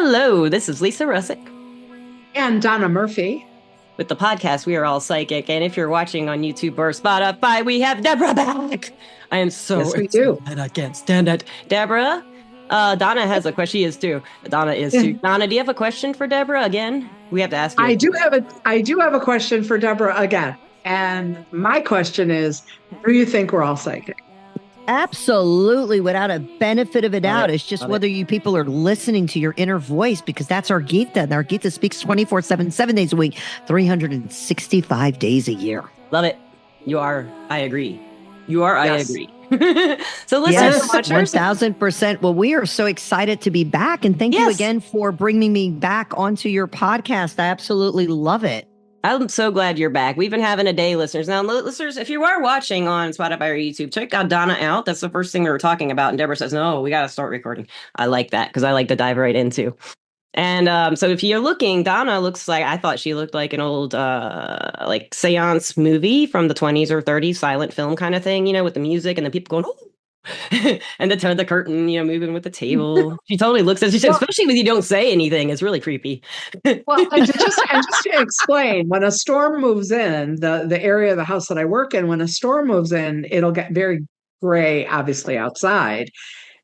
Hello, this is Lisa Rusczyk. And Dona Murphy. With the podcast, We Are All Psychic. And if you're watching on YouTube or Spotify, we have Deborah back. I am so excited. I can't stand it. Deborah, Donna has a question. She is too. Donna is too. Donna, do you have a question for Deborah again? We have to ask you. I do have a question for Deborah again. And my question is, do you think we're all psychic? Absolutely, without a benefit of a doubt. It's just whether you people are listening to your inner voice, because that's our Gita. And our Gita speaks 24/7, 7 days a week, 365 days a year. Love it. You are. I agree. You are. Yes. I agree. So listen, yes, 1000%. Well, we are so excited to be back. And thank you again for bringing me back onto your podcast. I absolutely love it. I'm so glad you're back. We've been having a day, listeners. Now, listeners, if you are watching on Spotify or YouTube, check out Donna out. That's the first thing we were talking about. And Deborah says, no, we got to start recording. I like that because I like to dive right into. And so if you're looking, Donna looks like, I thought she looked like an old like seance movie from the 20s or 30s, silent film kind of thing, you know, with the music and the people going, oh. And the curtain, you know, moving with the table. She totally looks at you, especially when you don't say anything. It's really creepy. Well, and just to explain, when a storm moves in, the area of the house that I work in, when a storm moves in, it'll get very gray, obviously, outside.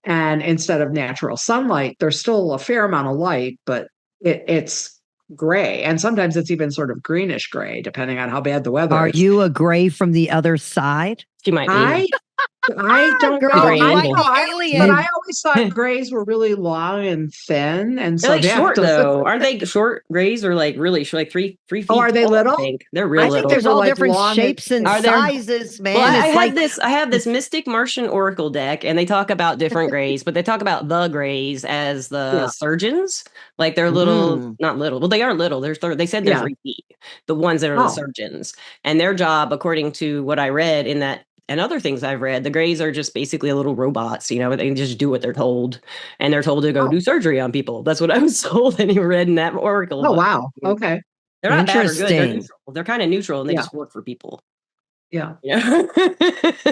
And instead of natural sunlight, there's still a fair amount of light, but it's gray. And sometimes it's even sort of greenish gray, depending on how bad the weather is. Are you a gray from the other side? She might be. I don't know. But I always thought grays were really long and thin, and so they're like short though. Aren't they short grays or like really short, like three feet? Oh, are they little? I think they're real little. I think there's all different shapes and sizes, man. Well, I have this Mystic Martian Oracle deck, and they talk about different grays, but they talk about the grays as the surgeons. Like they're little, not little. Well, they are little. They said they're 3 feet. The ones that are the surgeons, and their job, according to what I read in that. And other things I've read, the grays are just basically little robots, you know, they just do what they're told. And they're told to go do surgery on people. That's what I was told and you read in that oracle. Oh, wow. Okay. They're not bad or good. They're neutral. They're kind of neutral and they just work for people. Yeah.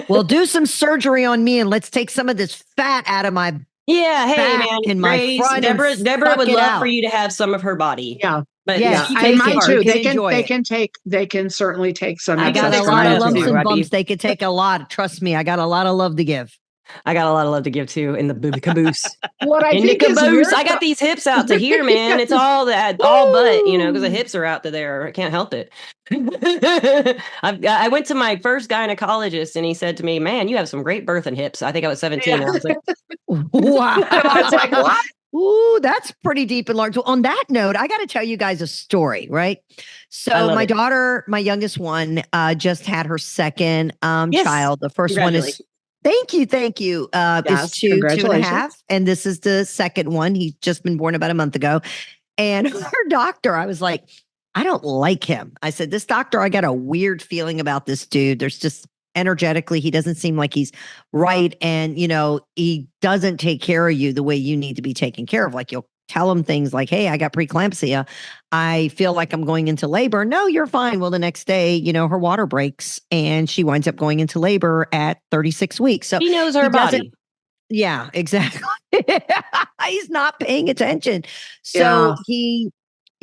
Well, do some surgery on me and let's take some of this fat out of my hey, man. In my grays, front Deborah would love for you to have some of her body. Yeah. But I mine too. They can certainly take some. I got a lot of lumps and bumps. They could take a lot. Trust me, I got a lot of love to give. I got a lot of love to give too in the caboose. What I think is weird, I got these hips out to here, man. It's all but, you know, because the hips are out to there. I can't help it. I went to my first gynecologist and he said to me, man, you have some great birthing hips. I think I was 17. I was like, wow. I was like, what? Ooh, that's pretty deep and large. Well, on that note, I got to tell you guys a story, right? So my daughter, my youngest one, just had her second child. The first one is, thank you. Is 2.5. And this is the second one. He's just been born about a month ago. And her doctor, I was like, I don't like him. I said, this doctor, I got a weird feeling about this dude. There's just energetically, he doesn't seem like he's right. And, you know, he doesn't take care of you the way you need to be taken care of. Like you'll tell him things like, hey, I got preeclampsia. I feel like I'm going into labor. No, you're fine. Well, the next day, you know, her water breaks and she winds up going into labor at 36 weeks. So he knows her body. Yeah, exactly. He's not paying attention. So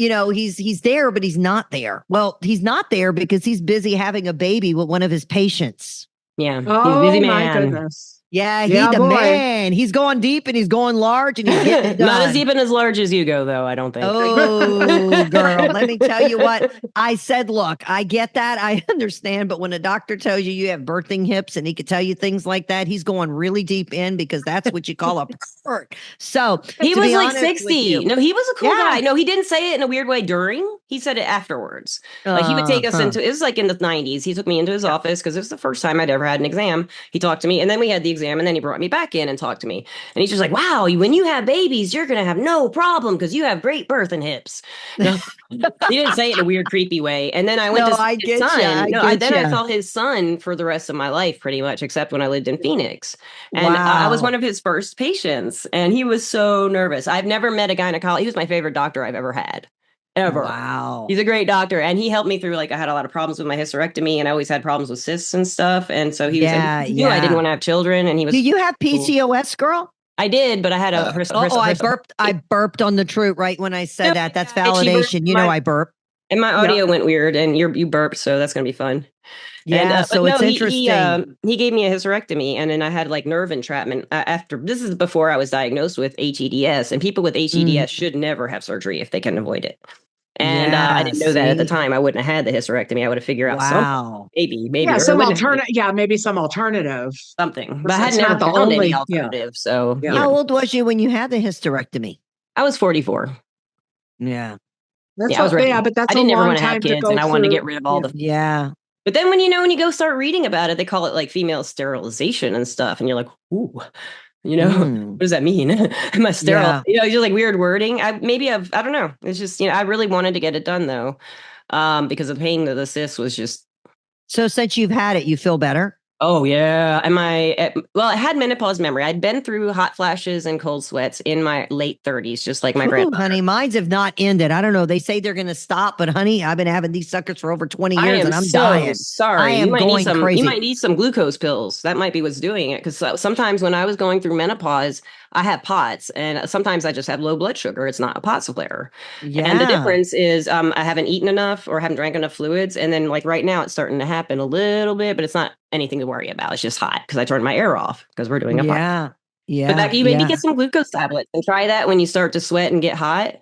you know, he's there, but he's not there. Well, he's not there because he's busy having a baby with one of his patients. Yeah. Oh, he's a busy my man. goodness. Yeah, he's the man. He's going deep and he's going large and he's getting it done. Not as deep and as large as you go, though, I don't think. Oh, girl, let me tell you what. I said, look, I get that. I understand. But when a doctor tells you you have birthing hips and he could tell you things like that, he's going really deep in because that's what you call a pervert. So he was like 60. No, he was a cool guy. No, he didn't say it in a weird way during. He said it afterwards. Like he would take us into, it was like in the 90s. He took me into his office because it was the first time I'd ever had an exam. He talked to me and then we had the exam and then he brought me back in and talked to me. And he's just like, wow, when you have babies, you're going to have no problem because you have great birthing hips. No, he didn't say it in a weird, creepy way. And then I went to see his son. I saw his son for the rest of my life, pretty much, except when I lived in Phoenix. And I was one of his first patients. And he was so nervous. I've never met a gynecologist. He was my favorite doctor I've ever had. Ever. Wow. He's a great doctor. And he helped me through, like, I had a lot of problems with my hysterectomy and I always had problems with cysts and stuff. And so he was, he knew I didn't want to have children. And he was, do you have PCOS, girl? I did, but I had a. I burped on the truth right when I said that. That's validation. You know, I burped. And my audio went weird, and you burped, so that's going to be fun. Yeah, so it's interesting. He gave me a hysterectomy, and then I had like nerve entrapment after. This is before I was diagnosed with HEDS, and people with HEDS should never have surgery if they can avoid it. And I didn't know that at the time. I wouldn't have had the hysterectomy. I would have figured out something. Maybe. Yeah, some alternative. Maybe some alternative. Something. But I had never found any alternative. So how old was you when you had the hysterectomy? I was 44. Yeah. I was ready. Yeah, but that's I didn't ever want to have kids, and I wanted to get rid of all the. Yeah. But then when you go start reading about it, they call it like female sterilization and stuff, and you're like, ooh. What does that mean? Am I sterile? Just like weird wording. I don't know. It's just, I really wanted to get it done though. Because the pain of the cyst was just. So since you've had it, you feel better? Oh yeah. I had menopause memory. I'd been through hot flashes and cold sweats in my late 30s, just like my grandmother. Honey, mine's have not ended. I don't know. They say they're going to stop, but honey, I've been having these suckers for over 20 years and I'm dying. Sorry. I am going crazy. You might need some glucose pills. That might be what's doing it. Because sometimes when I was going through menopause, I have POTS, and sometimes I just have low blood sugar. It's not a POTS flare. Yeah. And the difference is I haven't eaten enough or haven't drank enough fluids. And then like right now it's starting to happen a little bit, but it's not anything to worry about. It's just hot because I turned my air off because we're doing a podcast. Yeah. But you maybe get some glucose tablets and try that when you start to sweat and get hot.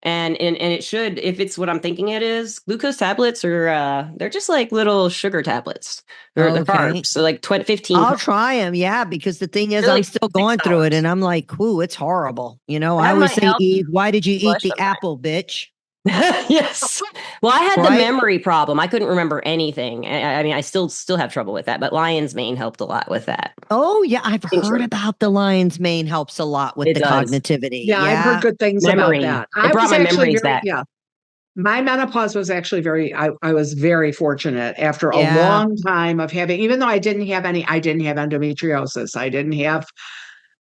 And it should, if it's what I'm thinking it is, glucose tablets are, they're just like little sugar tablets. They're carbs. So like 15. I'll try them. Yeah. Because the thing is, I'm still going through it and I'm like, ooh, it's horrible. I always say, Eve, why did you eat the apple, bitch? Yes. Well, I had the memory problem. I couldn't remember anything. I mean, I still have trouble with that, but lion's mane helped a lot with that. Oh yeah, I've heard about the lion's mane helps a lot with the cognitivity. Yeah, I've heard good things about that. It brought my memories back. Yeah. My menopause was actually I was very fortunate after a long time of having, even though I didn't have endometriosis. I didn't have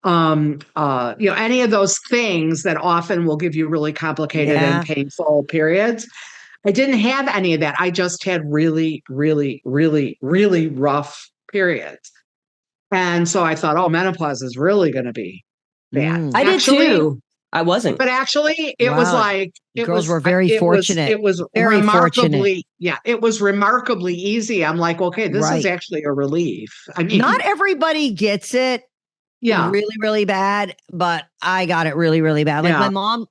any of those things that often will give you really complicated and painful periods. I didn't have any of that. I just had really, really, really, really rough periods. And so I thought, menopause is really going to be bad. I did too. I wasn't. But actually, it was like... Girls were very fortunate. It was very remarkably... Yeah, it was remarkably easy. I'm like, okay, this is actually a relief. I mean, not everybody gets it. Yeah, really, really bad. But I got it really, really bad. Like my mom.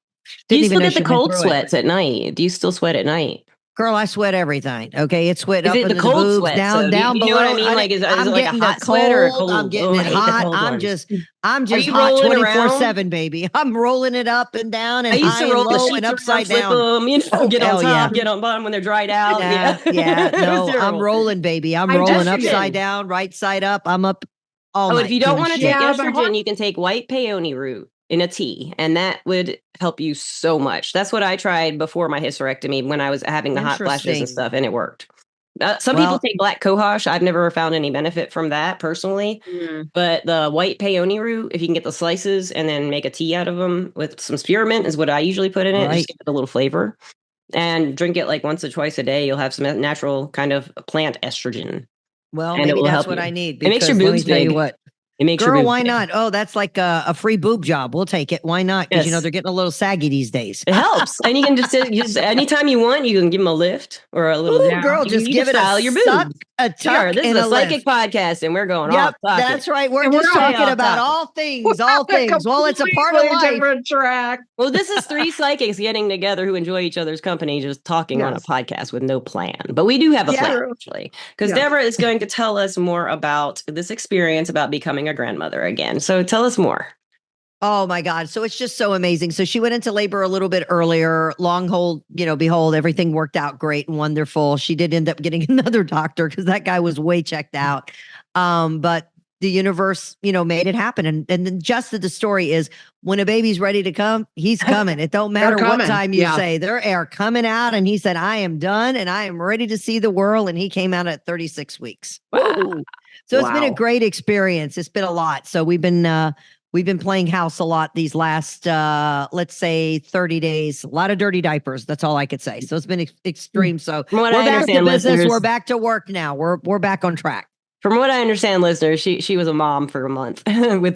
Do you still get the cold sweats at night? Do you still sweat at night? Girl, I sweat everything. Okay, it's sweat up in the cold boobs, sweat, down below. You know what I mean? Like, is it like a hot sweat or a cold? I'm getting it hot. I'm just hot 24/7, baby. I'm rolling it up and down and high and low and upside down. Get on top, get on bottom when they're dried out. Yeah. No, I'm rolling, baby. I'm rolling upside down, right side up. I'm up all night. If you don't want to take estrogen, you can take white peony root in a tea, and that would help you so much. That's what I tried before my hysterectomy when I was having the hot flashes and stuff, and it worked. Some people take black cohosh. I've never found any benefit from that personally, but the white peony root, if you can get the slices and then make a tea out of them with some spearmint is what I usually put in it, just to get a little flavor, and drink it like once or twice a day. You'll have some natural kind of plant estrogen. Well, and maybe that's what I need. It makes your boobs big. It makes Girl, why not? Oh, that's like a free boob job. We'll take it. Why not? Because they're getting a little saggy these days. It helps, and you can just anytime you want, you can give them a lift or a little. Ooh, girl, just give it a your suck, a tuck, This is a psychic podcast, and we're going off. That's right. We're just talking about all things. Well, it's a part of life. Different track. Well, this is three psychics getting together who enjoy each other's company, just talking on a podcast with no plan. But we do have a plan actually, because Deborah is going to tell us more about this experience about becoming a grandmother again. So tell us more. Oh my God. So it's just so amazing. So she went into labor a little bit earlier, behold, everything worked out great and wonderful. She did end up getting another doctor because that guy was way checked out. But the universe, made it happen. And the gist of the story is when a baby's ready to come, he's coming. It don't matter what time you say, they're coming out. And he said, I am done and I am ready to see the world. And he came out at 36 weeks. Wow. So it's been a great experience. It's been a lot. So we've been playing house a lot these last, let's say 30 days, a lot of dirty diapers. That's all I could say. So it's been extreme. So we're back to business. We're back to work now. We're back on track. From what I understand, listeners, she was a mom for a month with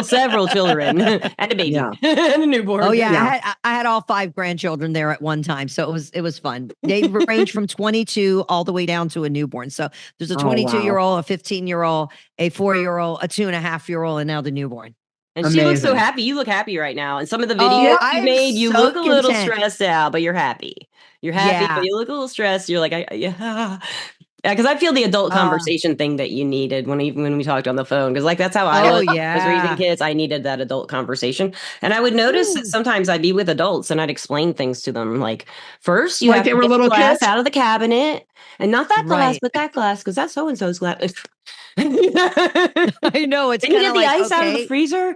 several children and a baby and a newborn. Oh yeah, I had all 5 grandchildren there at one time, so it was fun. They range from 22 all the way down to a newborn. So there's a 22-year-old, a 15-year-old, a 4-year-old, a 2.5-year-old, and now the newborn. And she looks so happy. You look happy right now. And some of the videos you made, you look a little stressed out, but you're happy. You're happy, but you look a little stressed. You're like, yeah. Because I feel the adult conversation thing that you needed when we talked on the phone. Because that's how I was raising kids. I needed that adult conversation, and I would notice that sometimes I'd be with adults and I'd explain things to them. Like first, you have to get the glass out of the cabinet, and not that glass, but that glass, because that's so and so's glass. I know it's. Can you get the ice out of the freezer?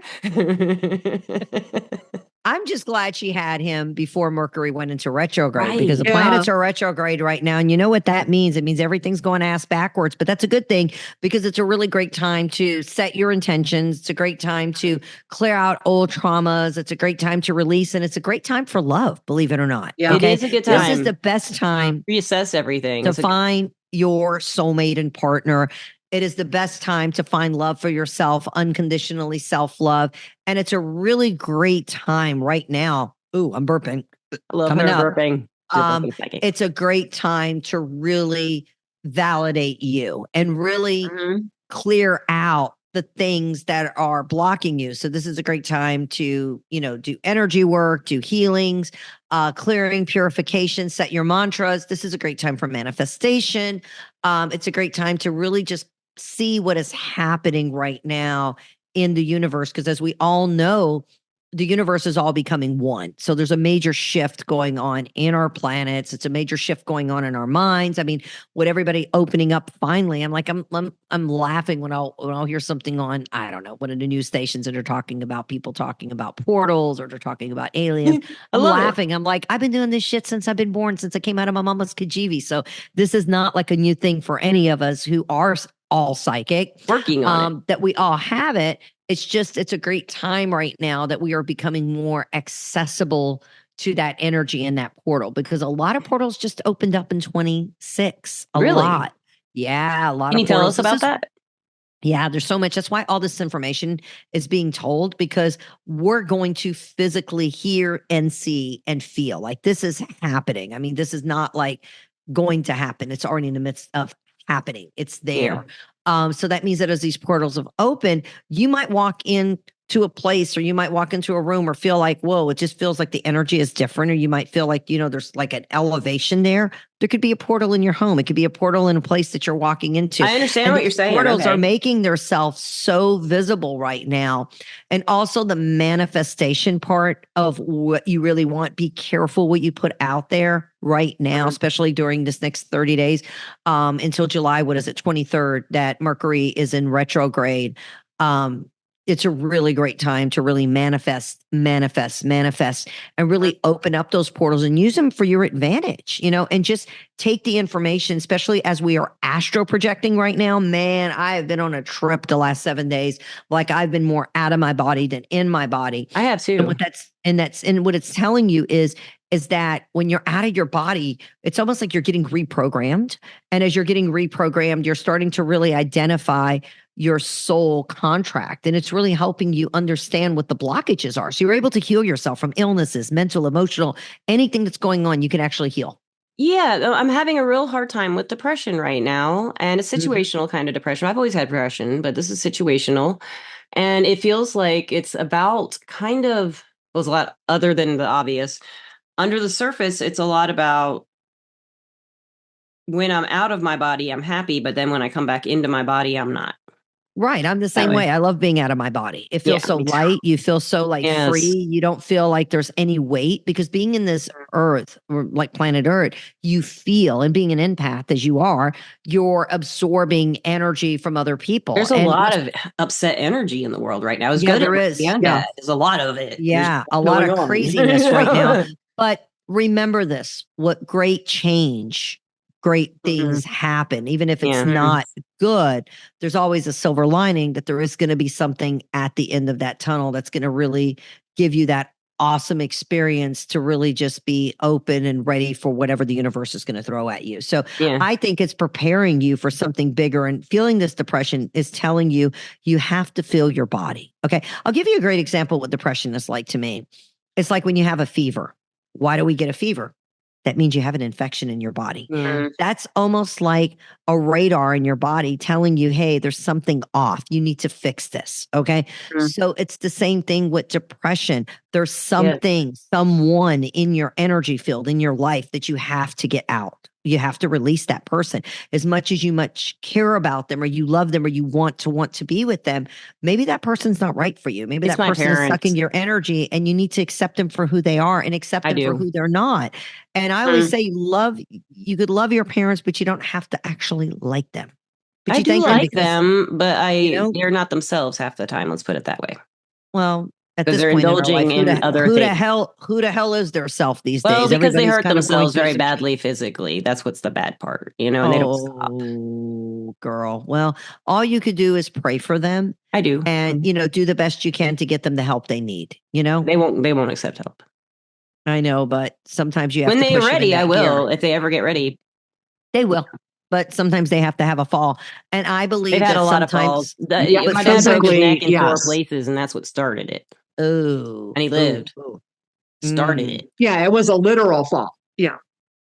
I'm just glad she had him before Mercury went into retrograde because the planets are retrograde right now. And you know what that means? It means everything's going ass backwards, but that's a good thing because it's a really great time to set your intentions. It's a great time to clear out old traumas. It's a great time to release, and it's a great time for love, believe it or not. Yeah, okay? It is a good time. This is the best time. Reassess everything. To find your soulmate and partner. It is the best time to find love for yourself, unconditionally self-love. And it's a really great time right now. Ooh, I'm burping. I love burping. It's a great time to really validate you and really clear out the things that are blocking you. So this is a great time to, do energy work, do healings, clearing, purification, set your mantras. This is a great time for manifestation. It's a great time to really just see what is happening right now in the universe. Because as we all know, the universe is all becoming one. So there's a major shift going on in our planets. It's a major shift going on in our minds. I mean, with everybody opening up finally, I'm like, I'm laughing when I'll hear something on, I don't know, one of the news stations that are talking about people talking about portals or they're talking about aliens. I'm laughing. I'm like, I've been doing this shit since I've been born, since I came out of my mama's Kajivi. So this is not like a new thing for any of us who are all psychic. Working on it. That we all have it. It's a great time right now that we are becoming more accessible to that energy in that portal because a lot of portals just opened up in 26. A lot. Yeah, a lot. Can you tell us about that? Yeah, there's so much. That's why all this information is being told because we're going to physically hear and see and feel like this is happening. I mean, this is not like going to happen. It's already in the midst of happening. It's there. So that means that as these portals have opened, you might walk into a place or you might walk into a room or feel like, whoa, it just feels like the energy is different. Or you might feel like, there's like an elevation there. There could be a portal in your home. It could be a portal in a place that you're walking into. I understand what you're saying. Portals are making themselves so visible right now. And also the manifestation part of what you really want. Be careful what you put out there right now, especially during this next 30 days until July, 23rd, that Mercury is in retrograde. It's a really great time to really manifest, and really open up those portals and use them for your advantage, and just take the information, especially as we are astro projecting right now. Man, I have been on a trip the last 7 days. Like I've been more out of my body than in my body. I have too. And what it's telling you is that when you're out of your body, it's almost like you're getting reprogrammed. And as you're getting reprogrammed, you're starting to really identify your soul contract. And it's really helping you understand what the blockages are. So you're able to heal yourself from illnesses, mental, emotional, anything that's going on, you can actually heal. Yeah, I'm having a real hard time with depression right now. And a situational kind of depression. I've always had depression, but this is situational. And it feels like it's about it's a lot other than the obvious. Under the surface, it's a lot about when I'm out of my body, I'm happy. But then when I come back into my body, I'm not. Right. I'm the same way. I love being out of my body. It feels so light. You feel so free. You don't feel like there's any weight because being in this earth, or like planet Earth, you feel, and being an empath as you are, you're absorbing energy from other people. There's a lot of upset energy in the world right now. There is. There's a lot of it. Yeah. A lot of craziness right now. But remember this, what great change, great things happen, even if it's not good, there's always a silver lining that there is going to be something at the end of that tunnel that's going to really give you that awesome experience to really just be open and ready for whatever the universe is going to throw at you. So I think it's preparing you for something bigger, and feeling this depression is telling you, you have to feel your body. Okay. I'll give you a great example of what depression is like to me. It's like when you have a fever. Why do we get a fever? That means you have an infection in your body. That's almost like a radar in your body telling you, hey, there's something off. You need to fix this. Okay. So it's the same thing with depression. There's something, someone in your energy field, in your life that you have to get out. You have to release that person. As much as you care about them, or you love them, or you want to be with them, maybe that person's not right for you. Maybe that person is sucking your energy, and you need to accept them for who they are and accept them for who they're not. And I always say, you could love your parents, but you don't have to actually like them. But I do like them, but they're not themselves half the time. Let's put it that way. Well, at this point indulging in other things. Who the hell is their self these days? Well, because they hurt themselves very badly physically. That's what's the bad part, and they don't stop. Oh, girl. Well, all you could do is pray for them. I do. And, do the best you can to get them the help they need, They won't accept help. I know, but sometimes you have when to they're ready, I will. If they ever get ready. They will. But sometimes they have to have a fall. And I believe they've had a lot of falls. My dad broke his neck in 4 places, and that's what started it. Oh. And he lived. Started it. Yeah, it was a literal fall. Yeah.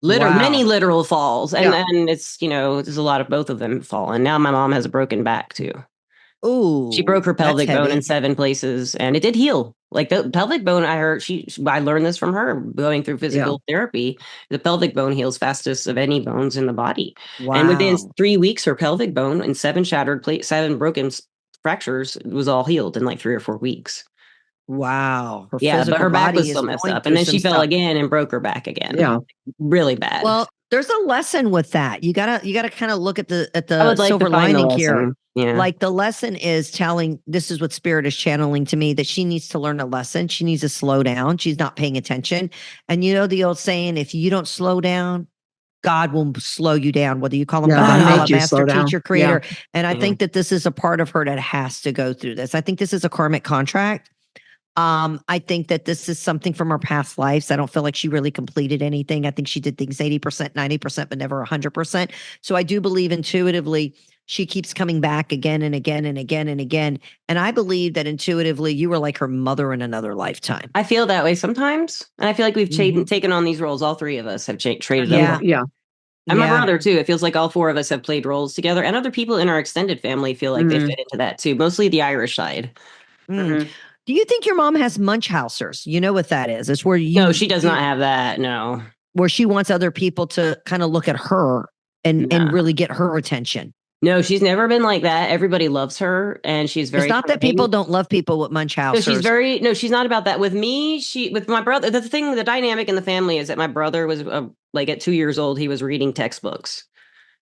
Many literal falls. And it's, there's a lot of both of them fall. And now my mom has a broken back too. Oh. She broke her pelvic bone in 7 places, and it did heal. Like the pelvic bone, I learned this from her going through physical therapy. The pelvic bone heals fastest of any bones in the body. Wow. And within 3 weeks, her pelvic bone and 7 broken fractures was all healed in like 3 or 4 weeks. Wow. But her back was still messed up. And then she fell again and broke her back again. Yeah. Really bad. Well, there's a lesson with that. You gotta kind of look at the silver lining here. Yeah. Like the lesson is this is what Spirit is channeling to me, that she needs to learn a lesson. She needs to slow down. She's not paying attention. And the old saying, if you don't slow down, God will slow you down, whether you call him God, Allah, master, teacher, creator. Yeah. And I think that this is a part of her that has to go through this. I think this is a karmic contract. I think that this is something from her past lives. I don't feel like she really completed anything. I think she did things 80%, 90%, but never 100%. So I do believe intuitively she keeps coming back again and again and again and again. And I believe that intuitively you were like her mother in another lifetime. I feel that way sometimes. And I feel like we've taken on these roles. All 3 of us have traded them. Yeah. And my brother too. It feels like all 4 of us have played roles together. And other people in our extended family feel like they fit into that too. Mostly the Irish side. Do you think your mom has Munchhausers? You know what that is? It's where No, she does not have that. No. Where she wants other people to kind of look at her and really get her attention. No, she's never been like that. Everybody loves her, and she's very. It's not that people don't love people with Munchhausers. No, she's not about that. With me, with my brother, the dynamic in the family is that my brother was like at 2 years old, he was reading textbooks.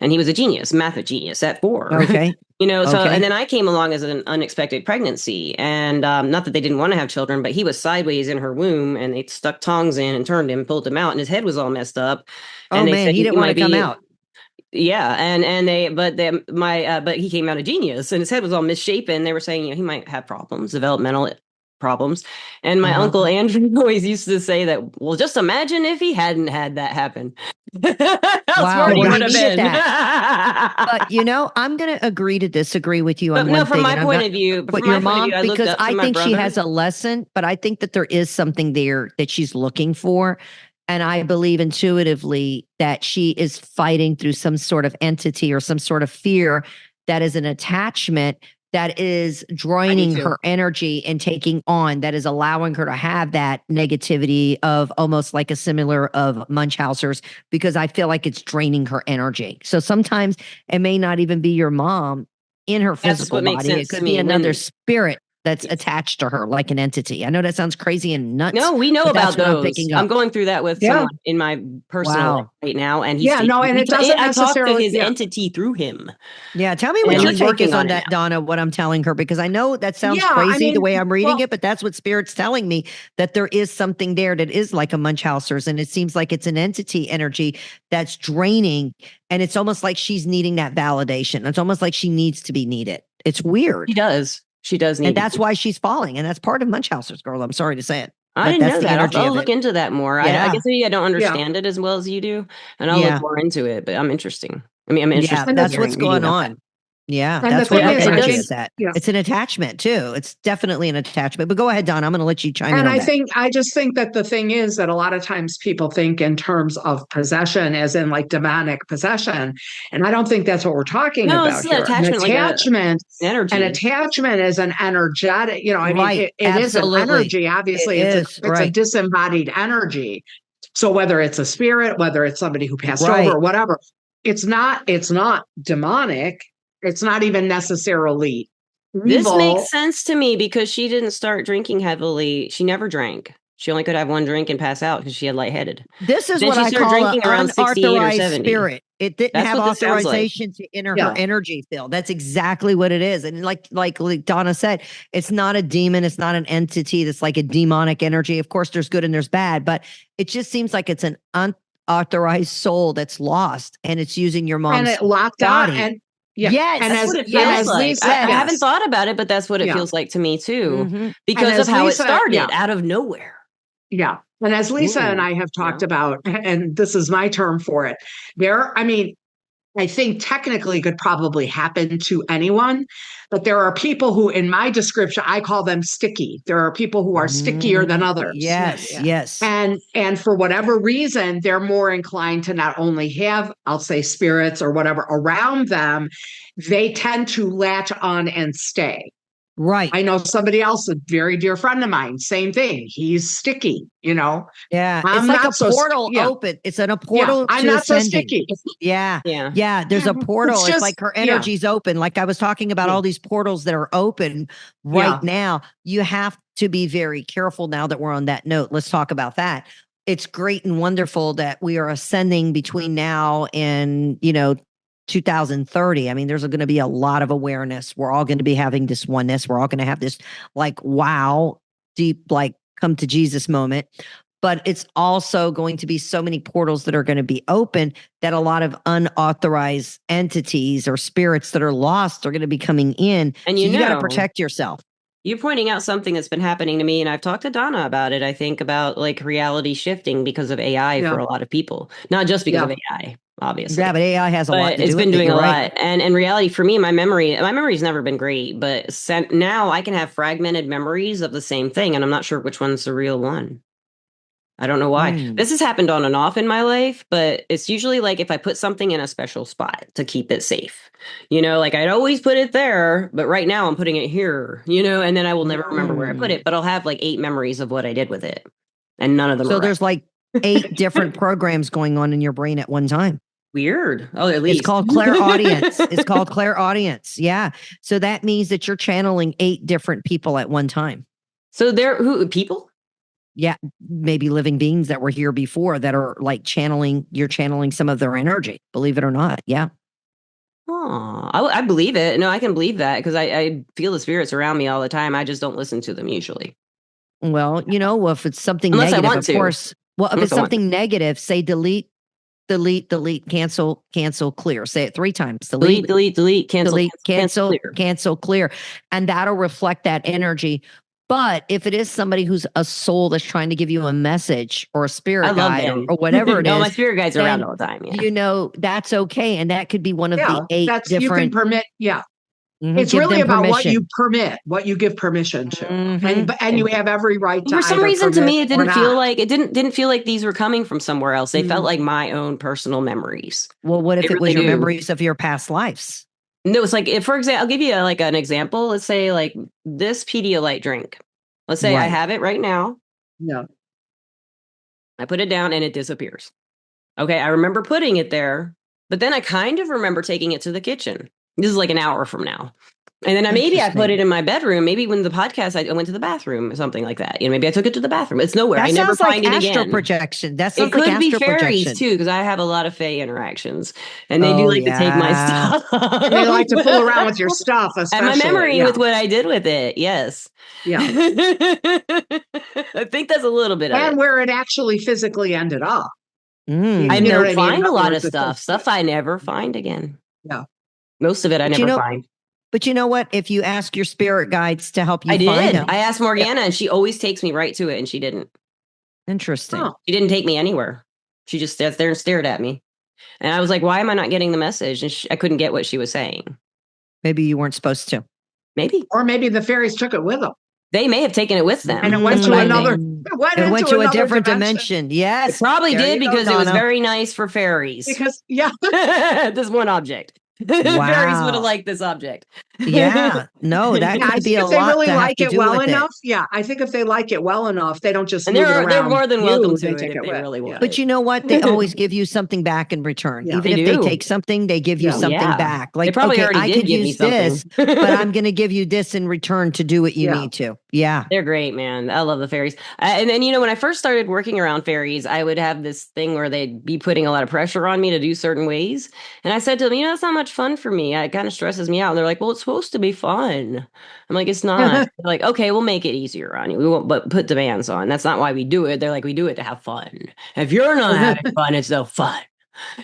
And he was a genius, math genius at 4. Okay. And then I came along as an unexpected pregnancy. And not that they didn't want to have children, but he was sideways in her womb, and they stuck tongs in and turned him, pulled him out, and his head was all messed up. And they said he didn't want to come out. Yeah. But he came out a genius, and his head was all misshapen. They were saying, he might have developmental problems. And my uncle Andrew always used to say that, well, just imagine if he hadn't had that happen. Wow, he would have been. But I'm going to agree to disagree with you on one thing. From my point of view, but your mom, because I think she has a lesson, but I think that there is something there that she's looking for. And I believe intuitively that she is fighting through some sort of entity or some sort of fear that is an attachment that is draining her energy and taking on, that is allowing her to have that negativity of almost like a similar of Munchhausers, because I feel like it's draining her energy. So sometimes it may not even be your mom in her physical body. It could be another spirit that's attached to her, like an entity. I know that sounds crazy and nuts. No, we know about those. I'm going through that with someone in my personal life right now, and and it doesn't necessarily. I talk to his entity through him. Yeah, tell me what your take is on that, Donna. What I'm telling her, because I know that sounds crazy the way I'm reading it, but that's what Spirit's telling me, that there is something there that is like a Munchhausers, and it seems like it's an entity energy that's draining, and it's almost like she's needing that validation. It's almost like she needs to be needed. It's weird. She does. She does need, and that's why she's falling, and that's part of Munchhausers, girl. I'm sorry to say it. I didn't know that. I'll look into that more. Yeah. I guess maybe I don't understand it as well as you do, and I'll look more into it. But I'm interested. I'm interested. Yeah, that's what's going on. Yeah, and that's what energy is at. Yeah. It's an attachment too. It's definitely an attachment. But go ahead, Don. I'm going to let you chime in. And I just think that the thing is that a lot of times people think in terms of possession, as in like demonic possession, and I don't think that's what we're talking about here. Attachment, an attachment is an energetic. It is an energy. Obviously, it's a disembodied energy. So whether it's a spirit, whether it's somebody who passed over, or whatever, it's not demonic. It's not even necessarily evil. This makes sense to me because she didn't start drinking heavily. She never drank. She only could have one drink and pass out because she had lightheaded. This is what I call an unauthorized spirit. It didn't have authorization to enter her energy field. That's exactly what it is. And like Donna said, it's not a demon. It's not an entity that's like a demonic energy. Of course, there's good and there's bad, but it just seems like it's an unauthorized soul that's lost and it's using your mom's and it locked body. out. Yes, and that's what it feels like. I haven't thought about it, but that's what it feels like to me too, because of how it started out of nowhere. Yeah. And as Lisa and I have talked about, and this is my term for it, I think technically could probably happen to anyone, but there are people who, in my description, I call them sticky. There are people who are stickier than others. Yes. And for whatever reason, they're more inclined to not only have, I'll say, spirits or whatever around them, they tend to latch on and stay. Right. I know somebody else, a very dear friend of mine, same thing. He's sticky, Yeah. It's like a portal open. It's a portal. I'm not so sticky. Yeah. There's a portal. It's like her energy's open. Like I was talking about all these portals that are open right now. You have to be very careful now that we're on that note. Let's talk about that. It's great and wonderful that we are ascending between now and, 2030. I mean, there's going to be a lot of awareness. We're all going to be having this oneness. We're all going to have this deep, come to Jesus moment. But it's also going to be so many portals that are going to be open that a lot of unauthorized entities or spirits that are lost are going to be coming in. And you got to protect yourself. You're pointing out something that's been happening to me, and I've talked to Donna about it. I think about reality shifting because of AI for a lot of people, not just because of AI. Obviously. Yeah, but AI has a lot to do with it. It's been doing a lot. And in reality, for me, my memory's never been great, but now I can have fragmented memories of the same thing, and I'm not sure which one's the real one. I don't know why. This has happened on and off in my life, but it's usually if I put something in a special spot to keep it safe. I'd always put it there, but right now I'm putting it here, and then I will never remember where I put it, but I'll have 8 memories of what I did with it. And none of them So there's 8 different programs going on in your brain at one time. Weird. Oh, at least. It's called clairaudience. It's called clairaudience. Yeah. So that means that you're channeling 8 different people at one time. So they're people? Yeah. Maybe living beings that were here before that are you're channeling some of their energy, believe it or not. Yeah. Oh, I believe it. No, I can believe that because I feel the spirits around me all the time. I just don't listen to them usually. Well, if it's something Unless negative, I want of course. Well, if it's something negative, say delete, cancel, clear. Say it 3 times. Delete, cancel, clear. And that'll reflect that energy. But if it is somebody who's a soul that's trying to give you a message or a spirit guide or whatever it is. My spirit guide's around all the time. Yeah. That's okay. And that could be one of the 8 different. You can permit. Yeah. It's really about what you permit, what you give permission to, and you have every right to. For some reason, to me, it didn't feel like didn't feel like these were coming from somewhere else. They felt like my own personal memories. Well, what if it was your memories of your past lives? No, it's for example, I'll give you an example. Let's say this Pedialyte drink. Let's say I have it right now. Yeah. I put it down and it disappears. Okay, I remember putting it there, but then I kind of remember taking it to the kitchen. This is an hour from now. And then maybe I put it in my bedroom. Maybe when the podcast, I went to the bathroom or something like that. Maybe I took it to the bathroom. It's nowhere. I never find it again. Astral projection. That sounds it could like be astral fairies projection. Too, because I have a lot of fae interactions, and they do to take my stuff. They like to fool around with your stuff, especially. And my memory with what I did with it. Yes. Yeah. I think that's a little bit of it. And where it actually physically ended up. I never find a lot of stuff I never find again. Yeah. Most of it I never find. But you know what? If you ask your spirit guides to help you I find did. them. I asked Morgana and she always takes me right to it, and she didn't. Interesting. She didn't take me anywhere. She just sat there and stared at me. And I was like, why am I not getting the message? And I couldn't get what she was saying. Maybe you weren't supposed to. Maybe. Or maybe the fairies took it with them. They may have taken it with them. And it went to another. It went to a different dimension. Yes. It probably did because it was very nice for fairies. Because, yeah. This one object. Wow. Fairies would have liked this object. Yeah. No, that could be a lot. If they really like it well enough, I think if they like it well enough, they don't just and move it around. They're more than welcome to they it take if they really want. But you know what? They always give you something back in return. Yeah. Even if they take something, they give you something back. Like, they probably already I did could give use me this, but I'm going to give you this in return to do what you need to. Yeah. They're great, man. I love the fairies. And then, when I first started working around fairies, I would have this thing where they'd be putting a lot of pressure on me to do certain ways. And I said to them, that's not much fun for me. It kind of stresses me out. And they're like, well, it's supposed to be fun. I'm like, it's not. They're like, okay, we'll make it easier on you. We won't but put demands on. That's not why we do it. They're like, we do it to have fun. If you're not having fun, it's no fun.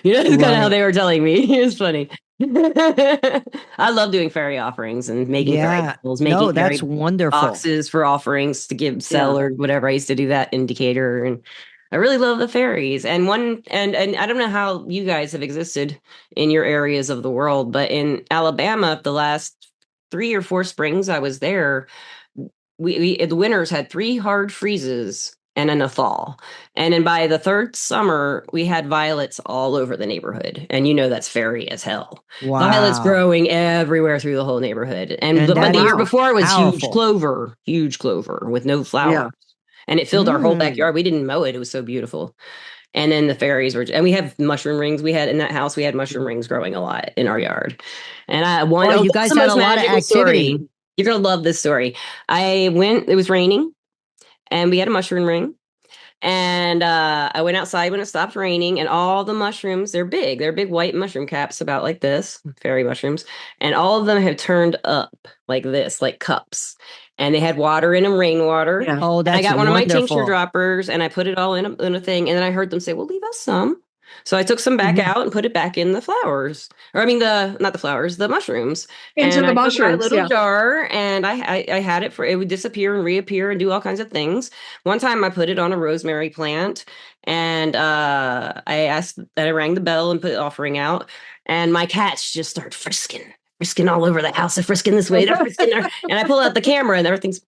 That's kind of how they were telling me. It was funny. I love doing fairy offerings and making fairy bowls, making that's wonderful. Boxes for offerings to sell or whatever. I used to do that in Decatur, and I really love the fairies. And and I don't know how you guys have existed in your areas of the world, but in Alabama, the last 3 or 4 springs I was there, we the winters had 3 hard freezes and then a thaw. And then by the 3rd summer, we had violets all over the neighborhood. And that's fairy as hell. Wow. Violets growing everywhere through the whole neighborhood. But the year before it was huge clover with no flowers. Yeah. And it filled our whole backyard. We didn't mow it. It was so beautiful. And then the fairies and we have mushroom rings. We had in that house, we had mushroom rings growing a lot in our yard. And you guys had a lot of activity. Story. You're going to love this story. It was raining. And we had a mushroom ring. And I went outside when it stopped raining. And all the mushrooms, they're big. They're big white mushroom caps about like this, fairy mushrooms. And all of them have turned up like this, like cups. And they had water in them, rainwater. Yeah. Oh, that's I got one wonderful. of my tincture droppers and I put it all in a thing. And then I heard them say, well, leave us some. So I took some back out and put it back in the flowers. Or I mean, not the flowers, the mushrooms. Into the mushrooms. My little jar, and I had it it would disappear and reappear and do all kinds of things. One time I put it on a rosemary plant, and I rang the bell and put the offering out, and my cats just start frisking all over the house. They're frisking this way, they're frisking there. And I pull out the camera and everything's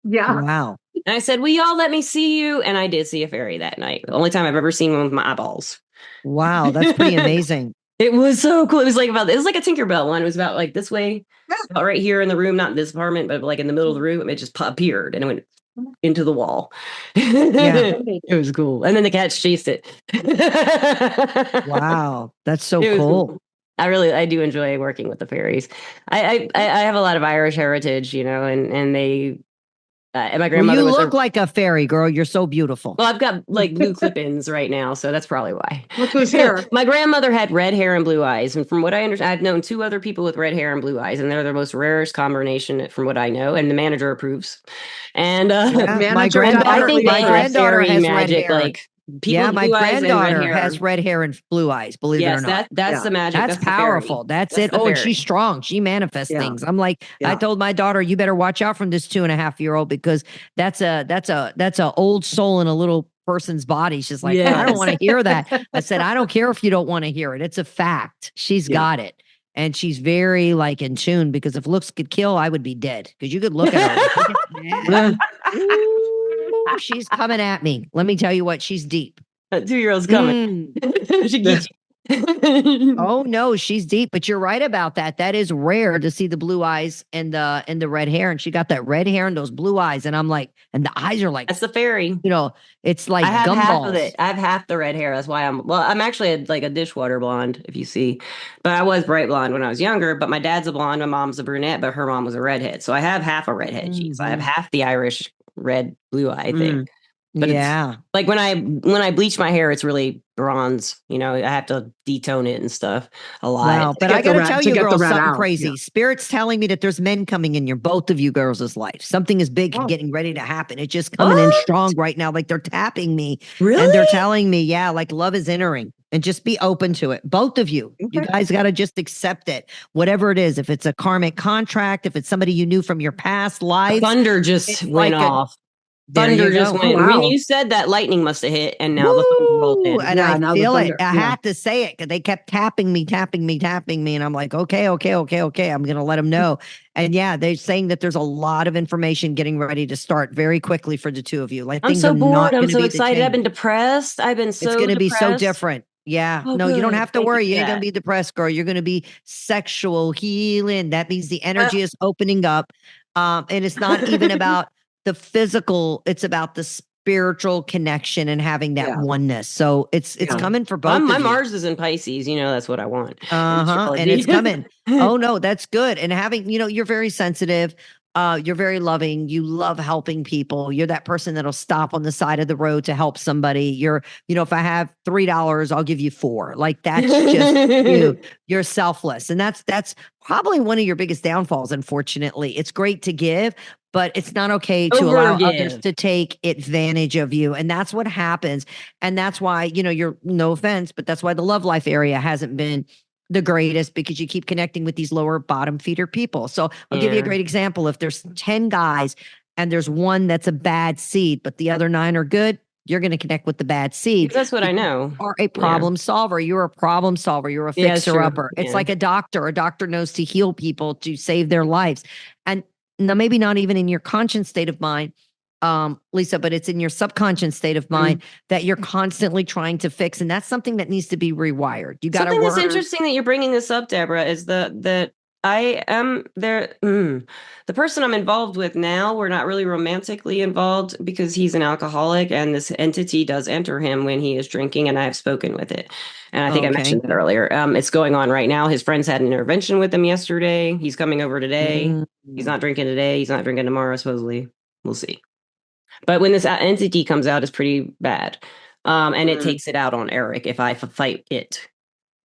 wow. And I said, will y'all let me see you? And I did see a fairy that night. The only time I've ever seen one with my eyeballs. Wow, that's pretty amazing. It was so cool. It was like a Tinkerbell one. It was about like this way, about right here in the room, not in this apartment, but like in the middle of the room. It just appeared and it went into the wall. It was cool. And then the cats chased it. Wow, that's so cool. I do enjoy working with the fairies. I have a lot of Irish heritage, and they. And my grandmother you look like a fairy, girl. You're so beautiful. Well, I've got like blue clip-ins right now, so that's probably why. Look who's here. My grandmother had red hair and blue eyes, and from what I understand, I've known 2 other people with red hair and blue eyes, and they're the most rarest combination, from what I know. And the manager approves. And my granddaughter, I think my granddaughter has magic, red hair. Like. My granddaughter has red hair and blue eyes, believe it or not. That's the magic. That's powerful. That's it. Oh, and she's strong. She manifests things. I'm like, I told my daughter, you better watch out from this 2.5-year-old because that's a old soul in a little person's body. She's like, I don't want to hear that. I said, I don't care if you don't want to hear it. It's a fact. She's got it. And she's very like in tune because if looks could kill, I would be dead. Because you could look at her. She's coming at me. Let me tell you what, she's deep. That 2-year-old's coming. She gets you. Oh no, she's deep. But you're right about that. That is rare to see the blue eyes and the red hair. And she got that red hair and those blue eyes. And I'm like, and the eyes are like that's the fairy. It's like I have gumballs. Half of it. I have half the red hair. That's why I'm actually like a dishwater blonde, if you see. But I was bright blonde when I was younger. But my dad's a blonde, my mom's a brunette, but her mom was a redhead. So I have half a redhead cheeks. I have half the Irish red blue eye thing. But it's, like when I bleach my hair, it's really bronze. I have to detone it and stuff a lot. Wow, but I gotta tell you, girls, something crazy. Spirit's telling me that there's men coming in both of you girls' life. Something is big and getting ready to happen. It's just coming in strong right now. Like they're tapping me. Really? And they're telling me, like love is entering. and just be open to it. Both of you. Okay. You guys got to just accept it. Whatever it is, if it's a karmic contract, if it's somebody you knew from your past life. Thunder just went off. Thunder just went. Wow. When you said that, lightning must have hit, and now the thunder rolled in. And I feel it. I had to say it because they kept tapping me, and I'm like, okay. I'm going to let them know. And yeah, they're saying that there's a lot of information getting ready to start very quickly for the two of you. Like, I'm so bored. I'm so excited. I've been depressed. It's going to be so different. Yeah. No, you don't have to worry. You ain't going to be depressed, girl. You're going to be sexual healing. That means the energy is opening up. And it's not even about the physical, it's about the spiritual connection and having that oneness. So it's coming for both. My Mars is in Pisces, that's what I want. And it's coming. Oh no, that's good. And having, you're very sensitive. You're very loving. You love helping people. You're that person that'll stop on the side of the road to help somebody. You're, if I have $3, I'll give you $4. Like, that's just you. You're selfless. And that's probably one of your biggest downfalls, unfortunately. It's great to give, but it's not okay to allow others to take advantage of you. And that's what happens. And that's why, you're, no offense, but that's why the love life area hasn't been the greatest, because you keep connecting with these lower bottom feeder people. So I'll give you a great example. If there's 10 guys and there's one that's a bad seed, but the other 9 are good, you're going to connect with the bad seed. That's what I know. You are a problem solver. You're a problem solver. You're a fixer-upper. It's like a doctor. A doctor knows to heal people, to save their lives. And now, maybe not even in your conscious state of mind, Lisa, but it's in your subconscious state of mind that you're constantly trying to fix. And that's something that needs to be rewired. You got to Something that's interesting that you're bringing this up, Deborah, is that I am there. The person I'm involved with now, we're not really romantically involved because he's an alcoholic, and this entity does enter him when he is drinking, and I have spoken with it. And I think I mentioned it earlier. It's going on right now. His friends had an intervention with him yesterday. He's coming over today. He's not drinking today. He's not drinking tomorrow, supposedly. We'll see. But when this entity comes out, it's pretty bad. And it takes it out on Eric if I fight it.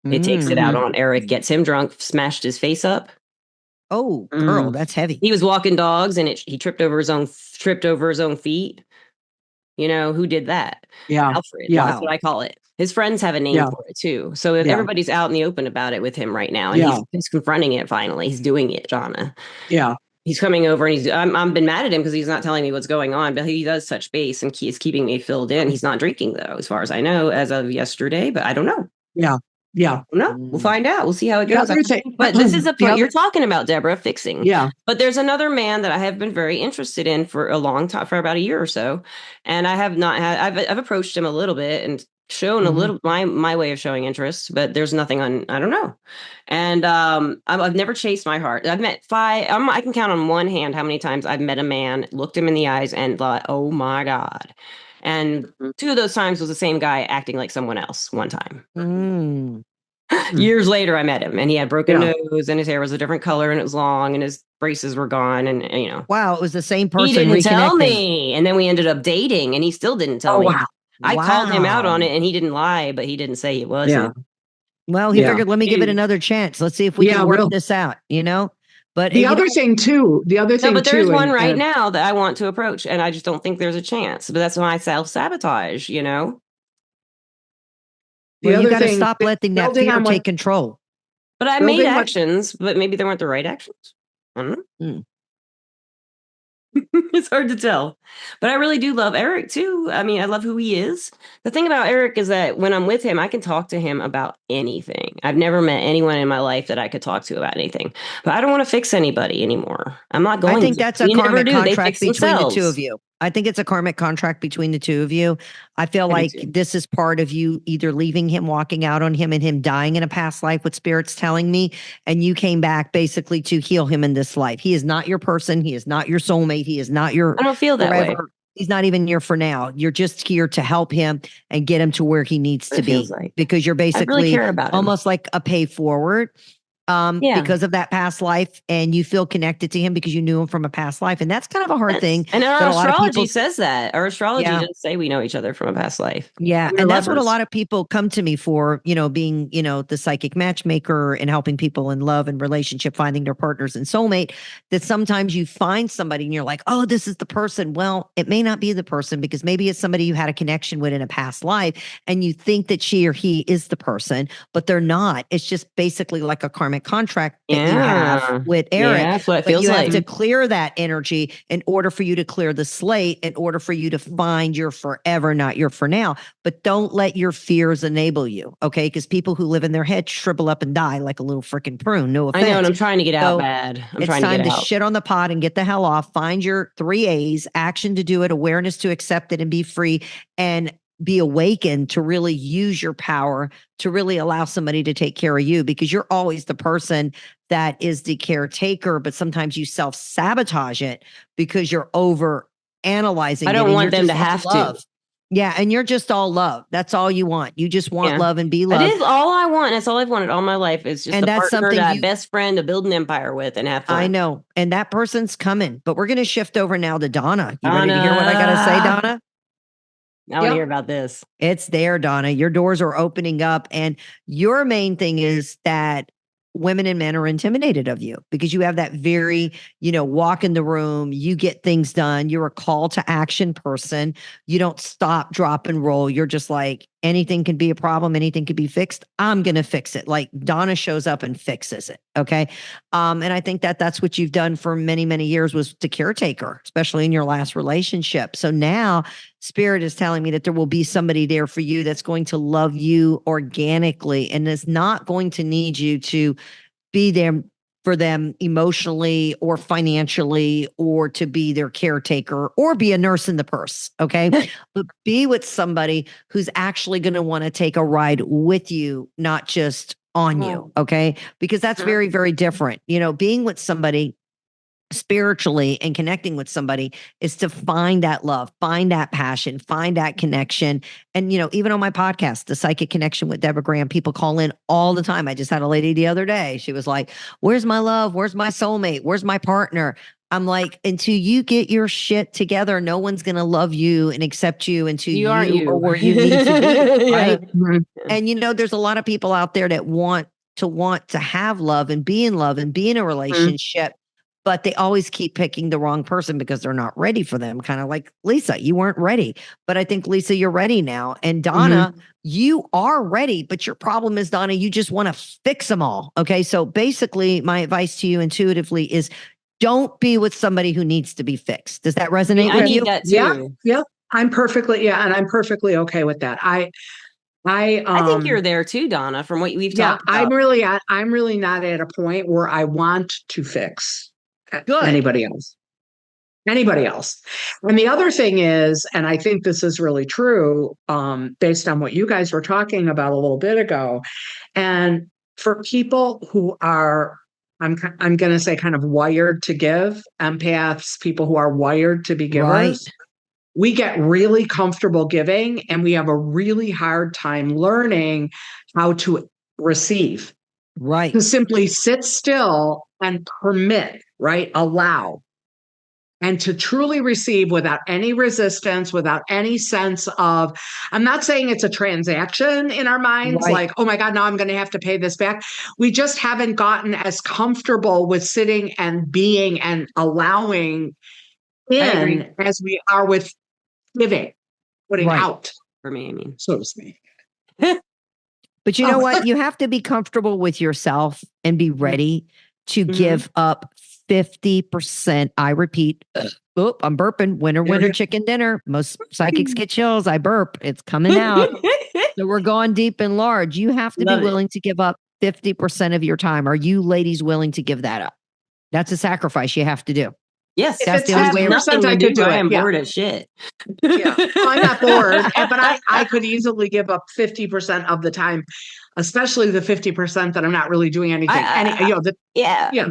It takes it out on Eric, gets him drunk, smashed his face up. Oh, girl, that's heavy. He was walking dogs, and he tripped over his own feet. Who did that? Yeah. Alfred. Yeah. That's what I call it. His friends have a name for it too. So everybody's out in the open about it with him right now. And he's confronting it finally. He's doing it, Jonna. Yeah. He's coming over, and I've been mad at him because he's not telling me what's going on, but he does touch base, and he is keeping me filled in. He's not drinking, though, as far as I know, as of yesterday, but I don't know. Yeah. No, we'll find out. We'll see how it goes. But this is the point you're talking about, Deborah, fixing. Yeah. But there's another man that I have been very interested in for a long time, for about a year or so. And I have not had, I've approached him a little bit and shown a little my way of showing interest, but there's nothing I don't know. And I've never chased my heart. I've met 5. I can count on one hand how many times I've met a man, looked him in the eyes, and thought, oh my God. And 2 of those times was the same guy acting like someone else one time. Years later, I met him, and he had broken nose, and his hair was a different color, and it was long, and his braces were gone, and Wow, it was the same person. He didn't tell me, and then we ended up dating, and he still didn't tell me. Wow. I called him out on it, and he didn't lie, but he didn't say it wasn't. Yeah. Well, he figured, let me give it another chance. Let's see if we can work this out, But the other thing too, but there's one right now that I want to approach, and I just don't think there's a chance. But that's why I self-sabotage, Well, you got to stop letting that fear take control. But I made actions, but maybe they weren't the right actions. I don't know. It's hard to tell. But I really do love Eric too. I mean, I love who he is. The thing about Eric is that when I'm with him, I can talk to him about anything. I've never met anyone in my life that I could talk to about anything. But I don't want to fix anybody anymore. I'm not going to. I think that's a karmic contract between the two of you. I think it's a karmic contract between the two of you. I feel like this is part of you either leaving him, walking out on him, and him dying in a past life, what Spirit's telling me, and you came back basically to heal him in this life. He is not your person. He is not your soulmate. He is not your... I don't feel that way. He's not even here for now. You're just here to help him and get him to where he needs to be. Because you're basically almost like a pay forward. because of that past life, and you feel connected to him because you knew him from a past life. And that's kind of a hard thing. And our astrology says that. Our astrology does say we know each other from a past life. Yeah. And that's what a lot of people come to me for, being, the psychic matchmaker and helping people in love and relationship, finding their partners and soulmate, that sometimes you find somebody and you're like, oh, this is the person. Well, it may not be the person, because maybe it's somebody you had a connection with in a past life and you think that she or he is the person, but they're not. It's just basically like a karmic contract that you have with Eric. Yeah, that's what it feels you like. have to clear that energy in order for you to clear the slate, in order for you to find your forever, not your for now. But don't let your fears enable you, okay? Because people who live in their head shrivel up and die like a little freaking prune. No offense. I know, and I'm trying to get out bad. It's time to shit on the pot and get the hell off. Find your 3 A's: action to do it, awareness to accept it and be free, and be awakened to really use your power to really allow somebody to take care of you, because you're always the person that is the caretaker, but sometimes you self-sabotage it because you're over analyzing. I don't want them to have to. Yeah, and you're just all love. That's all you want. You just want love and be loved. That is all I want. That's all I've wanted all my life, is just a partner, that best friend to build an empire with and have fun. I know. And that person's coming. But we're going to shift over now to Donna. You ready to hear what I got to say, Donna? I want to hear about this. It's there, Donna. Your doors are opening up. And your main thing is that women and men are intimidated of you because you have that very, walk in the room, you get things done. You're a call to action person. You don't stop, drop, and roll. You're just like, anything can be a problem. Anything can be fixed. I'm going to fix it. Like Donna shows up and fixes it. Okay. And I think that that's what you've done for many, many years, was the caretaker, especially in your last relationship. So now Spirit is telling me that there will be somebody there for you that's going to love you organically and is not going to need you to be there for them emotionally or financially, or to be their caretaker or be a nurse in the purse. Okay. But be with somebody who's actually going to want to take a ride with you, not just on you. Okay. Because that's very, very different. Being with somebody spiritually and connecting with somebody is to find that love, find that passion, find that connection. And, even on my podcast, The Psychic Connection with Deborah Graham, people call in all the time. I just had a lady the other day. She was like, where's my love? Where's my soulmate? Where's my partner? I'm like, until you get your shit together, no one's going to love you and accept you until you are where you need to be. Right. And, there's a lot of people out there that want to have love and be in love and be in a relationship. But they always keep picking the wrong person because they're not ready for them. Kind of like Lisa, you weren't ready. But I think, Lisa, you're ready now. And Donna, you are ready. But your problem is, Donna, you just want to fix them all. Okay. So basically, my advice to you intuitively is, don't be with somebody who needs to be fixed. Does that resonate with you? That too. Yeah. I'm perfectly okay with that. I think you're there too, Donna, from what we've talked about. I'm really not at a point where I want to fix anybody else. And the other thing is, and I think this is really true, based on what you guys were talking about a little bit ago, and for people who are, I'm going to say, kind of wired to give, empaths, people who are wired to be givers, we get really comfortable giving, and we have a really hard time learning how to receive. Right. To simply sit still and permit, allow, and to truly receive without any resistance, without any sense of, I'm not saying it's a transaction in our minds, like, oh my God, now I'm going to have to pay this back. We just haven't gotten as comfortable with sitting and being and allowing in as we are with giving, putting out. For me, so to speak. But you know what? You have to be comfortable with yourself and be ready to give up 50%. I repeat, I'm burping. Winter chicken dinner. Most psychics get chills. I burp. It's coming out. So we're going deep and large. You have to be willing to give up 50% of your time. Are you ladies willing to give that up? That's a sacrifice you have to do. Yes, that's the only way. I could do it. I'm bored as shit. I'm not bored, but I could easily give up 50% of the time. especially the 50% that I'm not really doing anything.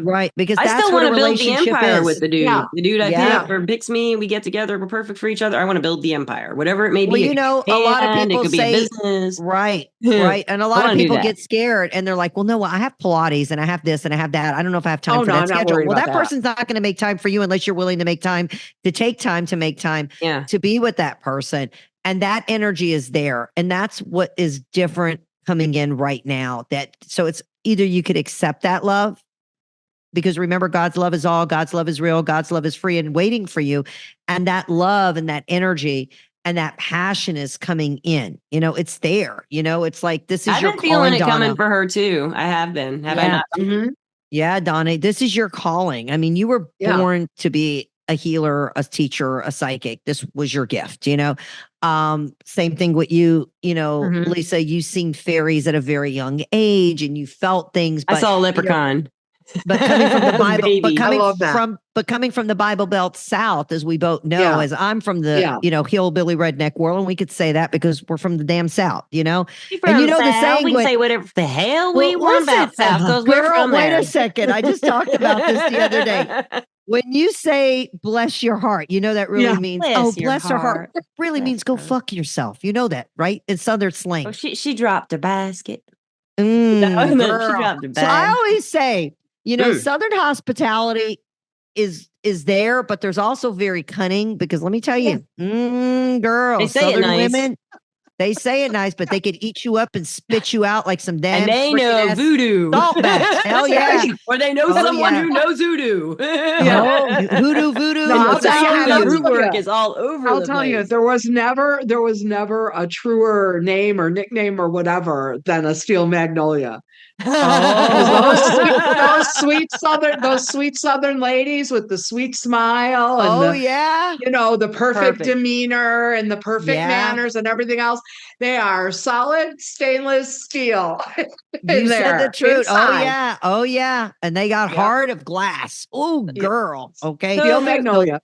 Right. Because I still want to build the empire with the dude. Yeah. The dude I pick or picks me, we get together, we're perfect for each other. I want to build the empire, whatever it may be. Well, a lot of people say, be a business. Right. And a lot of people get scared and they're like, well, no, I have Pilates and I have this and I have that. I don't know if I have time for that schedule. Well, that person's not going to make time for you unless you're willing to make time to be with that person. And that energy is there. And that's what is different coming in right now. So it's either you could accept that love, because remember, God's love is all, God's love is real, God's love is free and waiting for you. And that love and that energy and that passion is coming in. It's there. It's like, this is your calling, feeling it Donna. coming for her too. I have been. Have I not? Mm-hmm. Yeah, Donna, this is your calling. I mean, you were born to be a healer, a teacher, a psychic. This was your gift, same thing with you, Lisa, you've seen fairies at a very young age and you felt things. But, I saw a leprechaun. But coming from the Bible, coming from the Bible Belt South, as we both know, as I'm from the, hillbilly redneck world, and we could say that because we're from the damn South, And the saying, we can say whatever the hell we want about South, because we're from there. Wait a second. I just talked about this the other day. When you say bless your heart, that really means, bless her heart. It really means go fuck yourself. You know that, right? In Southern slang. Oh, she dropped her basket. She dropped her basket. So I always say, Southern hospitality is there, but there's also very cunning, because let me tell you, girl, Southern women, they say it nice, but they could eat you up and spit you out like some damn. And they know voodoo. Salt baths. Hell yeah. Or they know someone who knows voodoo. Voodoo. No, the root work is all over. I'll tell you, there was never a truer name or nickname or whatever than a steel magnolia. Those sweet Southern ladies with the sweet smile and the perfect demeanor and the perfect manners and everything else. They are solid stainless steel. You said the truth. Inside. Oh yeah. And they got heart of glass. Oh, girl. Okay. Steel magnolia.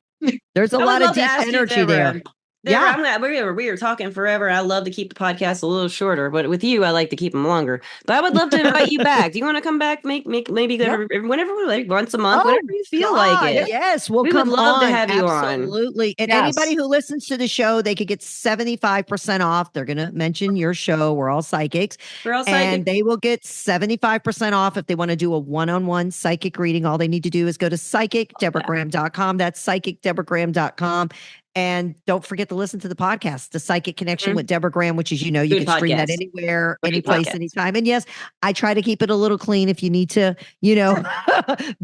There's a lot of deep energy there. I'm glad we were talking forever. I love to keep the podcast a little shorter, but with you, I like to keep them longer. But I would love to invite you back. Do you want to come back? Maybe whenever we like, once a month, whenever you feel like it. Yes, we would love to have you on. Absolutely. And anybody who listens to the show, they could get 75% off. They're going to mention your show. We're all psychics. And they will get 75% off if they want to do a one-on-one psychic reading. All they need to do is go to psychicdeborahgraham.com. That's psychicdeborahgraham.com. And don't forget to listen to the podcast, The Psychic Connection with Deborah Graham, which is, you can stream that anywhere, anyplace, anytime. And yes, I try to keep it a little clean if you need to,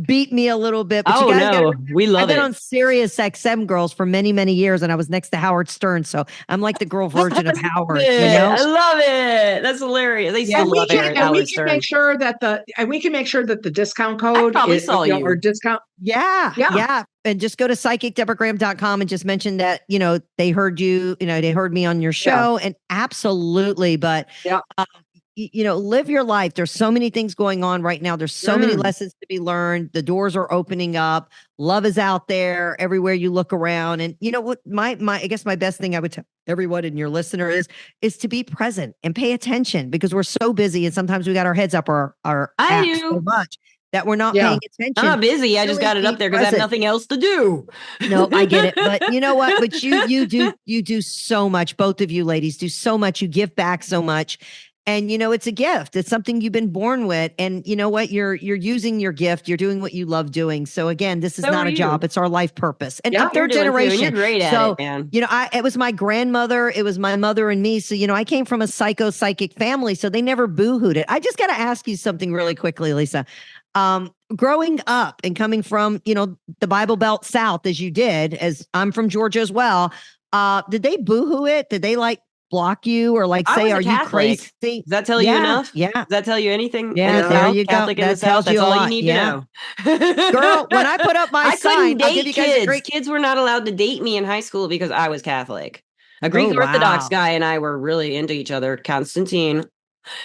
beat me a little bit. But we love it. I've been on Sirius XM Girls for many, many years, and I was next to Howard Stern. So I'm like the girl version of Howard. I love it. That's hilarious. They still love Howard Stern. We can make sure that the discount code is or discount. Yeah. And just go to psychicdeborahgraham.com and just mention that, they heard you, they heard me on your show. And absolutely. But, live your life. There's so many things going on right now. There's so many lessons to be learned. The doors are opening up. Love is out there everywhere you look around. And you know what, I guess my best thing I would tell everyone and your listener is to be present and pay attention, because we're so busy. And sometimes we got our heads up our apps so much that we're not paying attention. I'm not busy. I just got it up there because I have nothing else to do. No, I get it. But you know what? But you do so much. Both of you ladies do so much. You give back so much. And, it's a gift. It's something you've been born with. And you know what? You're using your gift. You're doing what you love doing. So again, this is not a job. It's our life purpose. And third generation. You're great at it, man. It was my grandmother. It was my mother and me. So, I came from a psychic family. So they never boo-hooed it. I just got to ask you something really quickly, Lisa. Growing up and coming from, the Bible Belt South, as you did, as I'm from Georgia as well, did they boo-hoo it? Did they block you or say, are you crazy? Does that tell you enough? Yeah. Does that tell you anything? Yeah, there you go. Catholic in the South, that's all you need to know. Girl, when I put up my sign, I'll give you guys kids were not allowed to date me in high school because I was Catholic. A Greek Orthodox guy and I were really into each other. Constantine.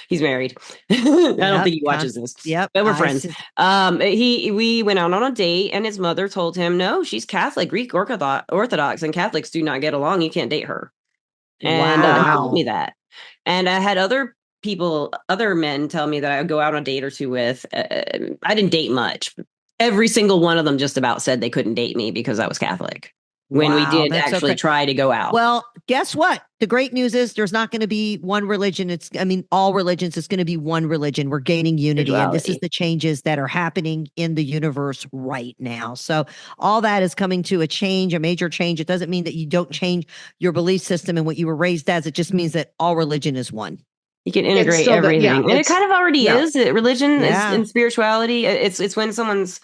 He's married. I don't think he watches this. Yep. But we're friends. We went out on a date and his mother told him, no, she's Catholic, Greek Orthodox, and Catholics do not get along. You can't date her. And he told me that. And I had other other men tell me that I would go out on a date or two with. I didn't date much. Every single one of them just about said they couldn't date me because I was Catholic. When we did actually try to go out. Well, guess what? The great news is there's not going to be one religion. All religions, it's going to be one religion. We're gaining unity. And this is the changes that are happening in the universe right now. So all that is coming to a major change. It doesn't mean that you don't change your belief system and what you were raised as. It just means that all religion is one. You can integrate everything. And it kind of already is. Religion is, and spirituality. It's when someone's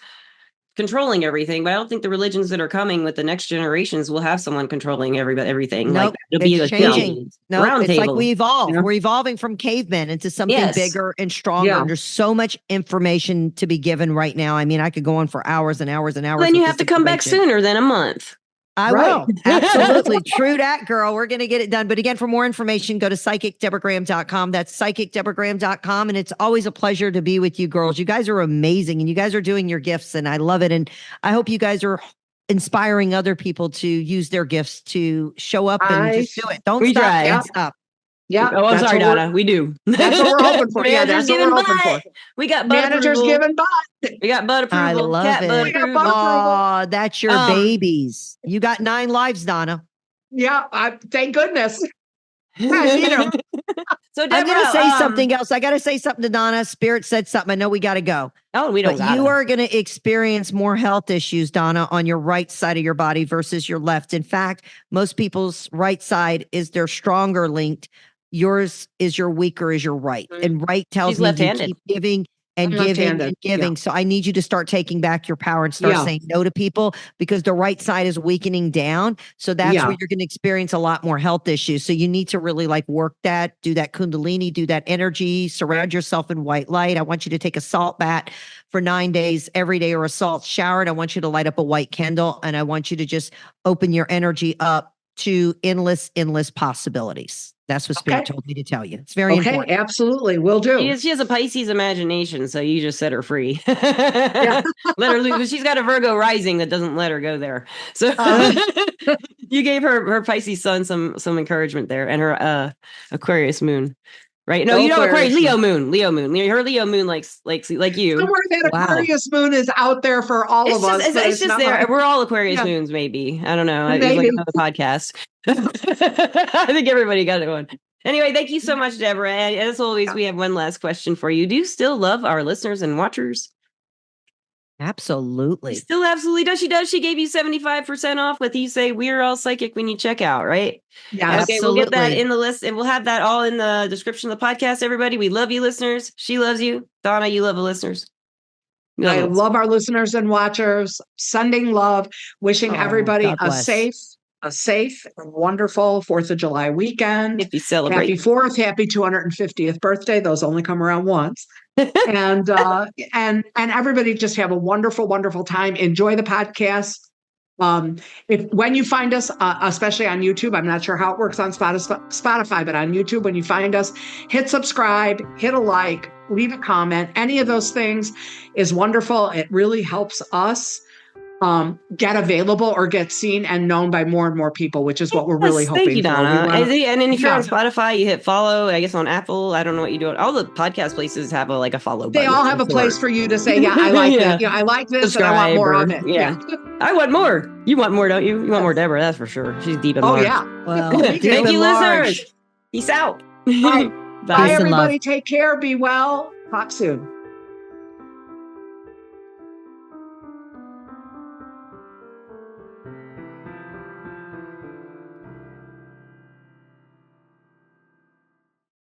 controlling everything, but I don't think the religions that are coming with the next generations will have someone controlling everything. Nope, it'll be changing. No, it's like we evolve. We're evolving from cavemen into something bigger and stronger. Yeah. There's so much information to be given right now. I mean, I could go on for hours and hours and hours. Then you have to come back sooner than a month. I will. Absolutely. True that, girl. We're going to get it done. But again, for more information, go to psychicdeborahgraham.com. That's psychicdeborahgraham.com. And it's always a pleasure to be with you girls. You guys are amazing and you guys are doing your gifts and I love it. And I hope you guys are inspiring other people to use their gifts to show up and just do it. Don't stop. Don't stop. Yeah. Oh, I'm sorry, Donna. We do. That's what we're hoping for. Yeah, that's what we're hoping for. We got managers giving butt. We got butt approval. I love it. Oh, that's your babies. You got 9 lives, Donna. Yeah. Thank goodness. So Deborah, I'm going to say something else. I got to say something to Donna. Spirit said something. I know we got to go. Oh, we don't. But you are going to experience more health issues, Donna, on your right side of your body versus your left. In fact, most people's right side is their stronger linked. Yours is your weaker is your right. And right tells me you keep giving and giving and giving. So I need you to start taking back your power and start saying no to people because the right side is weakening down. So that's where you're going to experience a lot more health issues. So you need to really work that, do that Kundalini, do that energy, surround yourself in white light. I want you to take a salt bath for 9 days every day or a salt shower. And I want you to light up a white candle and I want you to just open your energy up to endless possibilities. That's what Spirit told me to tell you. It's very important. Absolutely. Will do. She has a Pisces imagination, so you just set her free. Let her loose. She's got a Virgo rising that doesn't let her go there. So you gave her Pisces sun some encouragement there and her Aquarius moon. Right? No, you know Aquarius, Leo moon. Her Leo moon likes you. Somewhere that Aquarius moon is out there for all of us. It's just there. We're all Aquarius moons, maybe. I don't know. It's like another podcast. I think everybody got it one. Anyway, thank you so much, Deborah. And as always, we have one last question for you. Do you still love our listeners and watchers? Absolutely. Still absolutely does. She does. She gave you 75% off with you say we're all psychic when you check out, right? Yeah, okay, absolutely. We'll get that in the list and we'll have that all in the description of the podcast, everybody. We love you, listeners. She loves you. Donna, you love the listeners. I love our listeners and watchers. Sending love. Wishing everybody a safe and wonderful 4th of July weekend. If you celebrate. Happy 4th, happy 250th birthday. Those only come around once. and everybody just have a wonderful, wonderful time. Enjoy the podcast. When you find us, especially on YouTube, I'm not sure how it works on Spotify, but on YouTube, when you find us, hit subscribe, hit a like, leave a comment. Any of those things is wonderful. It really helps us get available or get seen and known by more and more people, which is what we're really hoping Thank you, Donna. for. And then if you're on Spotify, you hit follow. I guess on Apple, I don't know what you do. All the podcast places have a follow button. They all have a place for you to say, I like that. I like this and I want more of it. Yeah. I want more. You want more, don't you? You want more Deborah, that's for sure. She's deep in large. Yeah. Well, thank you, listeners. Peace out. Bye, everybody. Take care. Be well. Talk soon.